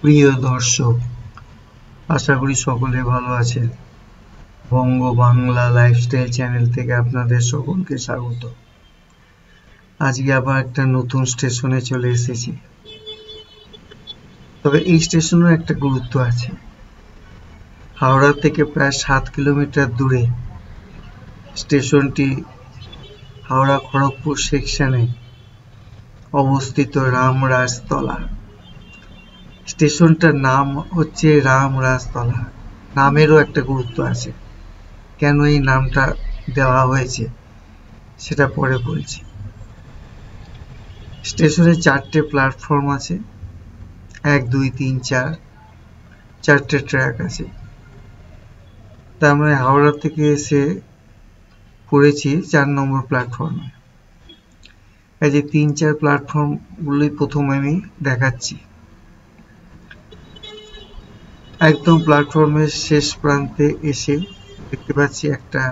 প্রিয় দর্শক, আশা করি সকলে ভালো আছেন। বঙ্গ বাংলা লাইফস্টাইল চ্যানেল থেকে আপনাদের সকলকে স্বাগত। আজকে আবার একটা নতুন স্টেশনে চলে এসেছি। তবে এই স্টেশনের একটা গুরুত্ব আছে। হাওড়া থেকে প্রায় 7 কিলোমিটার দূরে স্টেশনটি হাওড়া খড়গপুর সেকশনে অবস্থিত রামরাজতলা। স্টেশনটার নাম হচ্ছে রামরাজতলা। নামেরও একটা গুরুত্ব আছে। কেন এই নামটা দেওয়া হয়েছে সেটা পরে বলছি। স্টেশনে 4টে প্ল্যাটফর্ম আছে, 1, 2, 3, 4, 4টে ট্র্যাক আছে। তার মানে হাওড়া থেকে এসে পড়েছি 4 নম্বর প্ল্যাটফর্মে। এই যে 3, 4 প্ল্যাটফর্মগুলোই প্রথমে আমি দেখাচ্ছি। একদম প্ল্যাটফর্মের শেষ প্রান্তে এসে দেখতে পাচ্ছি একটা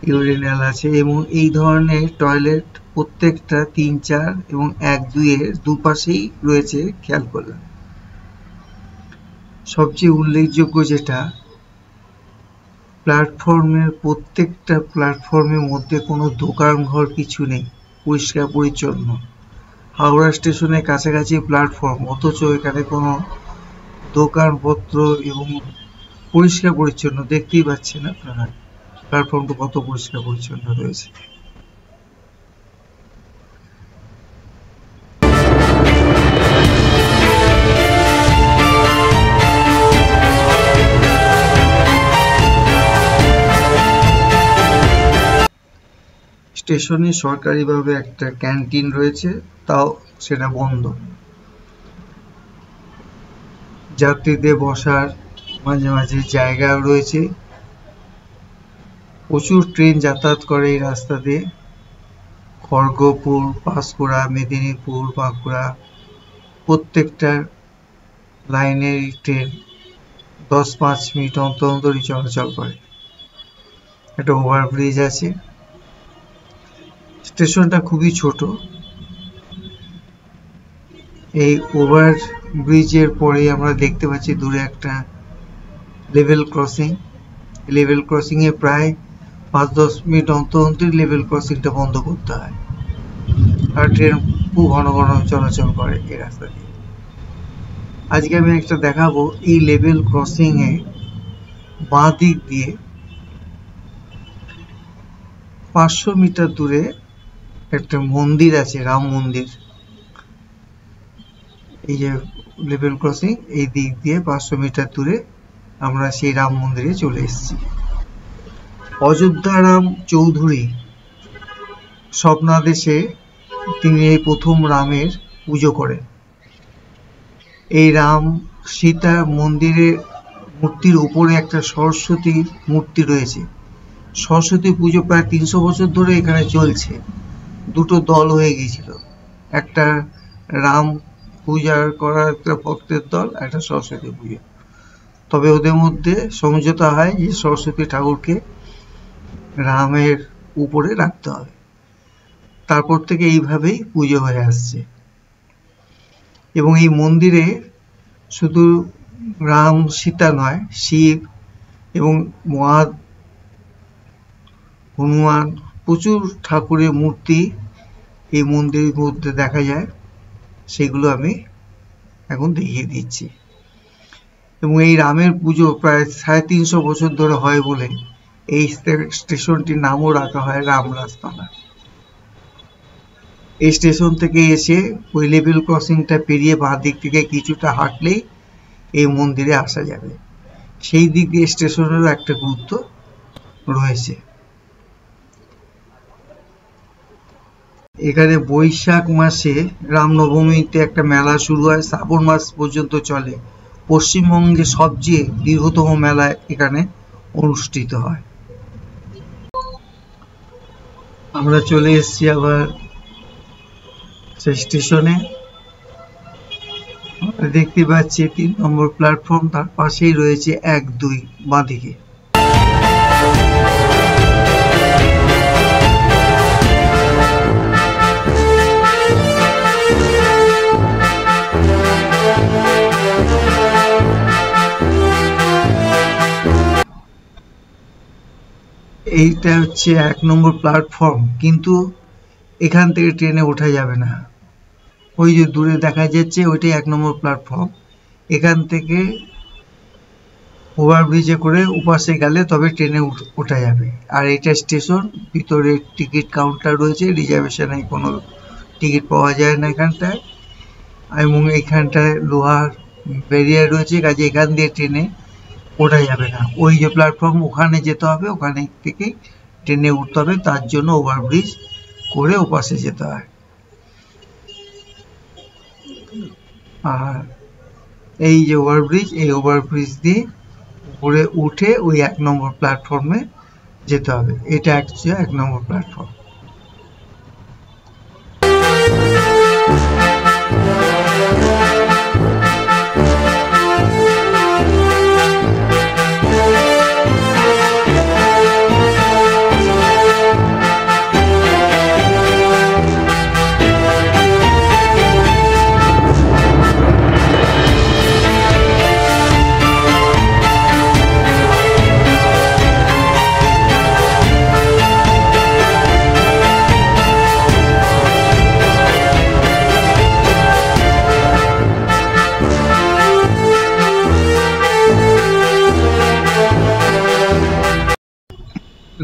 ইউরিনাল আছে এবং এই ধরনের টয়লেট প্রত্যেকটা 3, 4 এবং 1, 2 এর দুপাশেই রয়েছে, খেয়াল করলাম। সবচেয়ে উল্লেখযোগ্য যেটা, প্ল্যাটফর্মের প্রত্যেকটা প্ল্যাটফর্মের মধ্যে কোনো দোকান ঘর কিছু নেই, পরিষ্কার পরিচ্ছন্ন। হাওড়া স্টেশনের কাছাকাছি প্ল্যাটফর্ম, অথচ এখানে কোনো দোকানপত্র এবং পরিষ্কার পরিচ্ছন্ন দেখতেই পাচ্ছেন আপনারা। প্ল্যাটফর্মটা কত পরিষ্কার পরিচ্ছন্ন রয়েছে। স্টেশনে সরকারিভাবে একটা ক্যান্টিন রয়েছে, তাও সেটা বন্ধ। যাত্রীদের বসার মাঝে মাঝে জায়গাও রয়েছে। প্রচুর ট্রেন যাতায়াত করে এই রাস্তা দিয়ে। খড়গপুর, পাঁশকুড়া, মেদিনীপুর, বাঁকুড়া, প্রত্যেকটা লাইনের ট্রেন 10-5 মিনিট অন্তর অন্তরই চলাচল করে। একটা ওভারব্রিজ আছে। স্টেশনটা খুবই ছোট। এই ওভার ব্রিজের পরে আমরা দেখতে পাচ্ছি দূরে একটা লেভেল ক্রসিং। লেভেল ক্রসিং এ প্রায় 5-10 মিনিট অন্তর অন্তর লেভেল ক্রসিংটা বন্ধ করতে হয়, আর ট্রেন খুব ঘন ঘন চলাচল করে এই রাস্তা দিয়ে। আজকে আমি একটা দেখাবো। এই লেভেল ক্রসিং এ বাঁ দিক দিয়ে 500 মিটার দূরে একটা মন্দির আছে, রাম মন্দির। এই যে লেভেল ক্রসিং, এই দিক দিয়ে 500 মিটার দূরে আমরা সেই রাম মন্দিরে চলে এসেছি। অযোধ্যা রাম চৌধুরী স্বপ্নাদেশে তিনি এই প্রথম রামের পুজো করেন। এই রাম সীতা মন্দিরের মূর্তির উপরে একটা সরস্বতীর মূর্তি রয়েছে। সরস্বতী পুজো প্রায় 300 বছর ধরে এখানে চলছে। দুটো দল হয়ে গিয়েছিল, একটা রাম পূজা করার একটা ভক্তের দল, একটা সরস্বতী পুজো। তবে ওদের মধ্যে সমঝোতা হয় যে সরস্বতী ঠাকুরকে রামের উপরে রাখতে হবে। তারপর থেকে এইভাবেই পুজো হয়ে আসছে। এবং এই মন্দিরে শুধু রাম সীতা নয়, শিব এবং মহা হনুমান, প্রচুর ঠাকুরের মূর্তি এই মন্দিরের মধ্যে দেখা যায়। সেগুলো আমি এখন দেখিয়ে দিচ্ছি। এবং এই রামের পুজো প্রায় 350 বছর ধরে হয় বলে এই স্টেশনটির নামও রাখা হয় রামরাজতলা। এই স্টেশন থেকে এসে ওই লেভেল ক্রসিংটা পেরিয়ে বাঁ দিক থেকে কিছুটা হাঁটলেই এই মন্দিরে আসা যাবে। সেই দিক দিয়ে স্টেশনেরও একটা গুরুত্ব রয়েছে। এখানে বৈশাখ মাসে রামনবমীতে একটা মেলা শুরু হয়, শ্রাবণ মাস পর্যন্ত চলে। পশ্চিমবঙ্গে সবচেয়ে দীর্ঘতম মেলা এখানে অনুষ্ঠিত হয়। আমরা চলে এসেছি আবার সেই স্টেশনে। দেখতে পাচ্ছি 3 নম্বর প্ল্যাটফর্ম, তার পাশেই রয়েছে 1, 2 বাঁদিকে। এইটা হচ্ছে 1 নম্বর প্ল্যাটফর্ম, কিন্তু এখান থেকে ট্রেনে ওঠা যাবে না। ওই যে দূরে দেখা যাচ্ছে ওইটাই 1 নম্বর প্ল্যাটফর্ম। এখান থেকে ওভারব্রিজে করে ওপাশে গেলে তবে ট্রেনে ওঠা যাবে। আর এটা স্টেশন, ভিতরে টিকিট কাউন্টার রয়েছে, রিজার্ভেশনে কোনো টিকিট পাওয়া যায় না এখানটায়, এবং এখানটায় লোহার ব্যারিয়ার রয়েছে, কাজে এখান দিয়ে ট্রেনে ওঠা যাবে না। ওই যে প্ল্যাটফর্ম ওখানে যেতে হবে, ওখানে থেকে ট্রেনে উঠতে হবে, তার জন্য ওভারব্রিজ করে ওপাশে যেতে হয়। আর এই যে ওভারব্রিজ, এই ওভারব্রিজ দিয়ে উপরে উঠে ওই 1 নম্বর প্ল্যাটফর্মে যেতে হবে। এটা হচ্ছে 1 নম্বর প্ল্যাটফর্ম।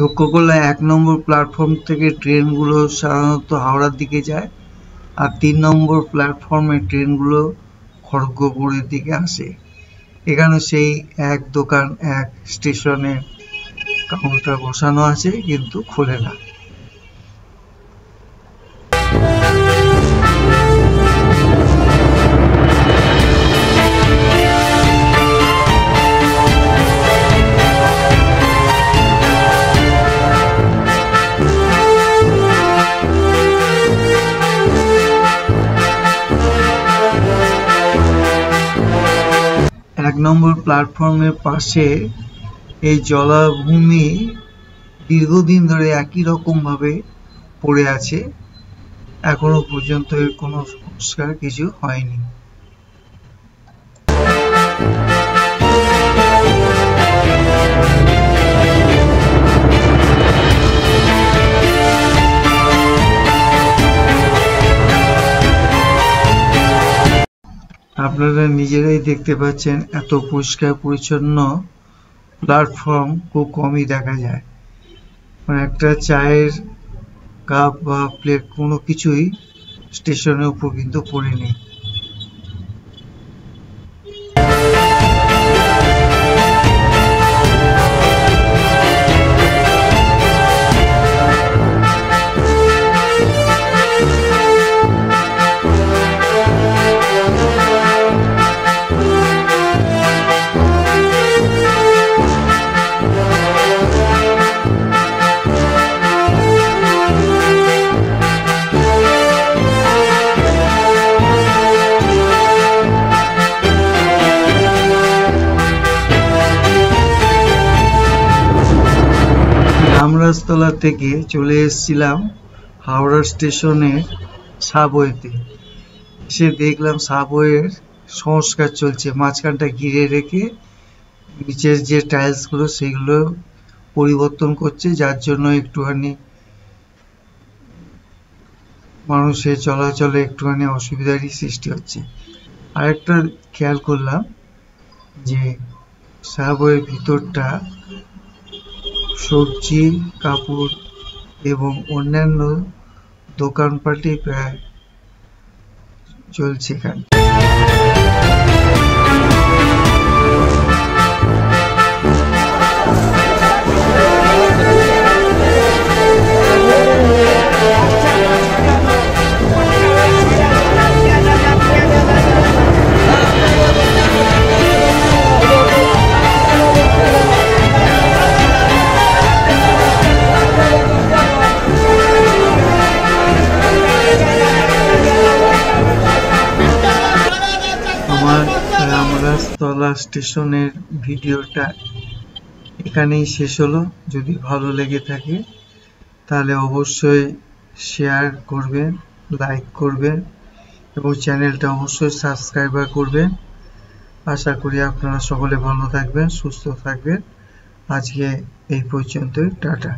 লক্ষ্য করলে 1 নম্বর প্ল্যাটফর্ম থেকে ট্রেনগুলো সাধারণত হাওড়ার দিকে যায়, আর 3 নম্বর প্ল্যাটফর্মে ট্রেনগুলো খড়গপুরের দিকে আসে। এখানে সেই এক দোকান, এক স্টেশনে কাউন্টার বসানো আছে, কিন্তু খোলে না। এক নম্বর প্ল্যাটফর্মের পাশে এই জলাভূমি দীর্ঘদিন ধরে একই রকম ভাবে পড়ে আছে, এখনো পর্যন্ত এর কোনো সংস্কার কিছু হয়নি। আপনারা নিজেরাই দেখতে পাচ্ছেন এত পরিষ্কার পরিচ্ছন্ন প্ল্যাটফর্ম খুব কমই দেখা যায়। মানে একটা চায়ের কাপ বা প্লেট কোনো কিছুই স্টেশনের উপর কিন্তু পড়ে নেই। রামরাজতলা থেকে চলে এসেছিলাম হাওড়া স্টেশনের সাবওয়েতে। এসে দেখলাম সাবওয়ের সংস্কার চলছে, মাঝখানটা ঘিরে রেখে নিচের যে টাইলস গুলো সেগুলো পরিবর্তন করছে, যার জন্য একটুখানি মানুষের চলাচলে একটুখানি অসুবিধারই সৃষ্টি হচ্ছে। আরেকটা খেয়াল করলাম যে সাবওয়ের ভিতরটা সবজি, কাপড় এবং অন্যান্য দোকানপাটে প্রায় চলছে এখানে। রামরাজতলা স্টেশনের ভিডিওটা এখানেই শেষ হলো। যদি ভালো লেগে থাকে তাহলে অবশ্যই শেয়ার করবেন, লাইক করবেন এবং চ্যানেলটা অবশ্যই সাবস্ক্রাইব করবেন। আশা করি আপনারা সকলে ভালো থাকবেন, সুস্থ থাকবেন। আজকে এই পর্যন্তই, টাটা।